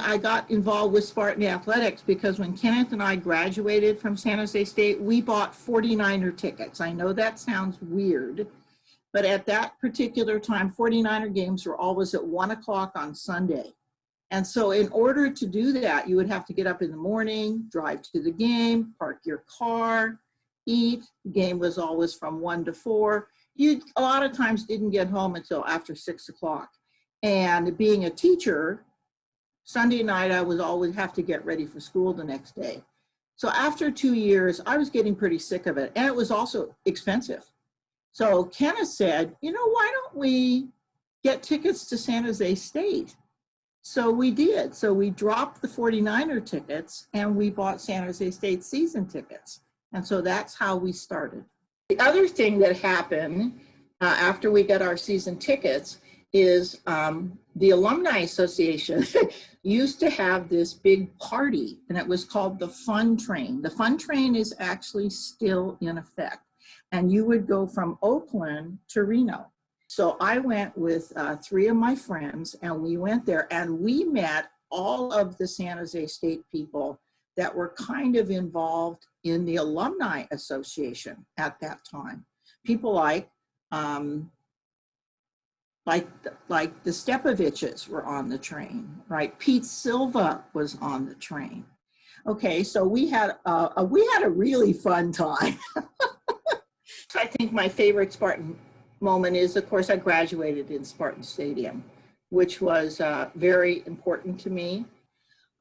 I got involved with Spartan Athletics because when Kenneth and I graduated from San Jose State, we bought 49er tickets. I know that sounds weird, but at that particular time, 49er games were always at 1 o'clock on Sunday. And so in order to do that, you would have to get up in the morning, drive to the game, park your car, eat. The game was always from 1 to 4. You a lot of times didn't get home until after 6 o'clock. And being a teacher, Sunday night, I would always have to get ready for school the next day. So after 2 years, I was getting pretty sick of it. And it was also expensive. So Kenneth said, you know, why don't we get tickets to San Jose State? So we did. So we dropped the 49er tickets and we bought San Jose State season tickets. And so that's how we started. The other thing that happened after we got our season tickets is the Alumni Association used to have this big party, and it was called the Fun Train. The Fun Train is actually still in effect, and you would go from Oakland to Reno. So I went with 3 of my friends, and we went there, and we met all of the San Jose State people that were kind of involved in the Alumni Association at that time. People like the Stepoviches were on the train, right? Pete Silva was on the train. Okay, so we had a really fun time. I think my favorite Spartan moment is, of course, I graduated in Spartan Stadium, which was very important to me.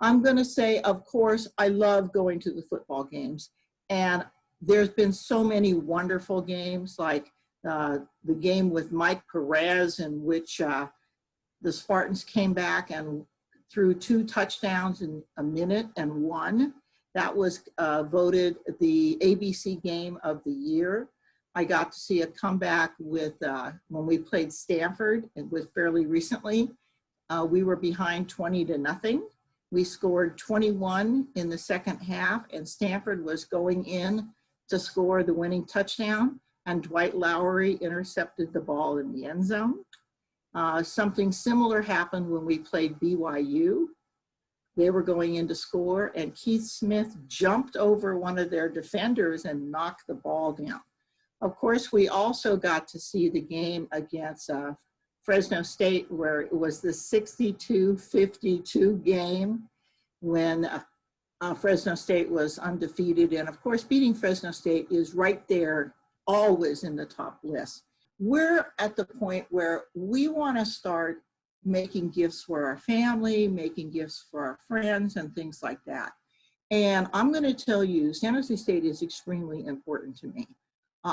I'm going to say, of course, I love going to the football games, and there's been so many wonderful games, like the game with Mike Perez, in which the Spartans came back and threw 2 touchdowns in a minute and won. That was voted the ABC game of the year. I got to see a comeback with when we played Stanford. It was fairly recently. We were behind 20-0. We scored 21 in the second half, and Stanford was going in to score the winning touchdown, and Dwight Lowery intercepted the ball in the end zone. Something similar happened when we played BYU. They were going in to score, and Keith Smith jumped over one of their defenders and knocked the ball down. Of course, we also got to see the game against Fresno State, where it was the 62-52 game when Fresno State was undefeated. And of course, beating Fresno State is right there, always in the top list. We're at the point where we want to start making gifts for our family, making gifts for our friends, and things like that. And I'm going to tell you, San Jose State is extremely important to me.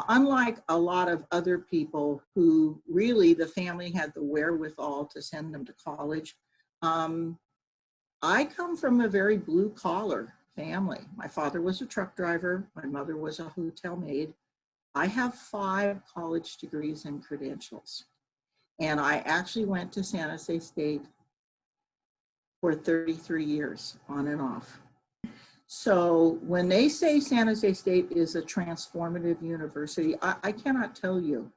Unlike a lot of other people who really the family had the wherewithal to send them to college, I come from a very blue-collar family. My father was a truck driver. My mother was a hotel maid. I have 5 college degrees and credentials. And I actually went to San Jose State for 33 years, on and off. So when they say San Jose State is a transformative university, I cannot tell you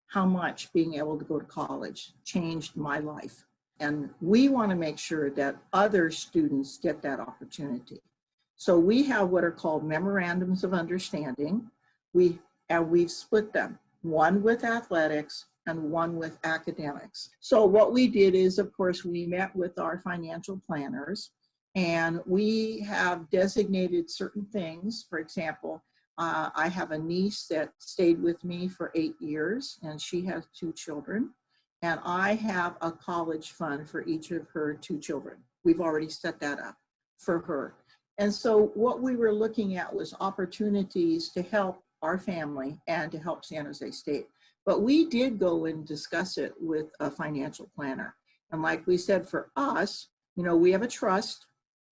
how much being able to go to college changed my life. And we want to make sure that other students get that opportunity. So we have what are called memorandums of understanding. We've split them, one with athletics and one with academics. So what we did is, of course, we met with our financial planners, and we have designated certain things. For example, I have a niece that stayed with me for 8 years, and she has 2 children. And I have a college fund for each of her 2 children. We've already set that up for her. And so what we were looking at was opportunities to help our family and to help San Jose State. But we did go and discuss it with a financial planner. And like we said, for us, you know, we have a trust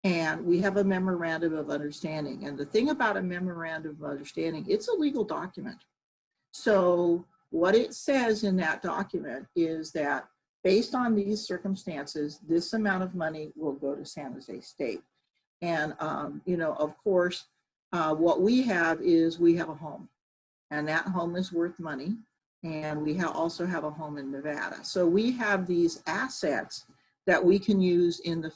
and we have a memorandum of understanding. And the thing about a memorandum of understanding, it's a legal document. So what it says in that document is that based on these circumstances, this amount of money will go to San Jose State. And, you know, of course, what we have is we have a home, and that home is worth money. And we also have a home in Nevada. So we have these assets that we can use in the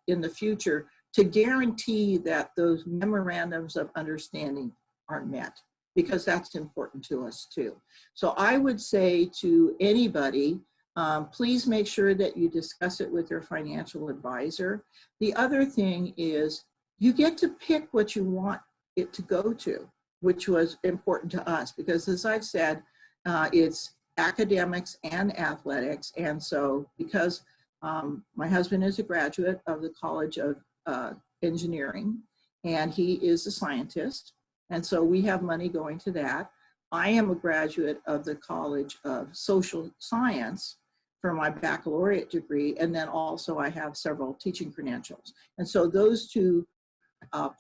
in the future to guarantee that those memorandums of understanding are met, because that's important to us too. So I would say to anybody, please make sure that you discuss it with your financial advisor. The other thing is you get to pick what you want it to go to, which was important to us, because as I've said, it's academics and athletics. And so because my husband is a graduate of the College of Engineering, and he is a scientist, and so we have money going to that. I am a graduate of the College of Social Science for my baccalaureate degree, and then also I have several teaching credentials. And so those two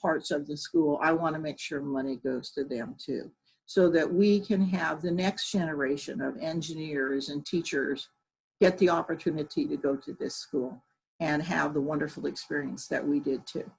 parts of the school, I want to make sure money goes to them too, so that we can have the next generation of engineers and teachers get the opportunity to go to this school and have the wonderful experience that we did too.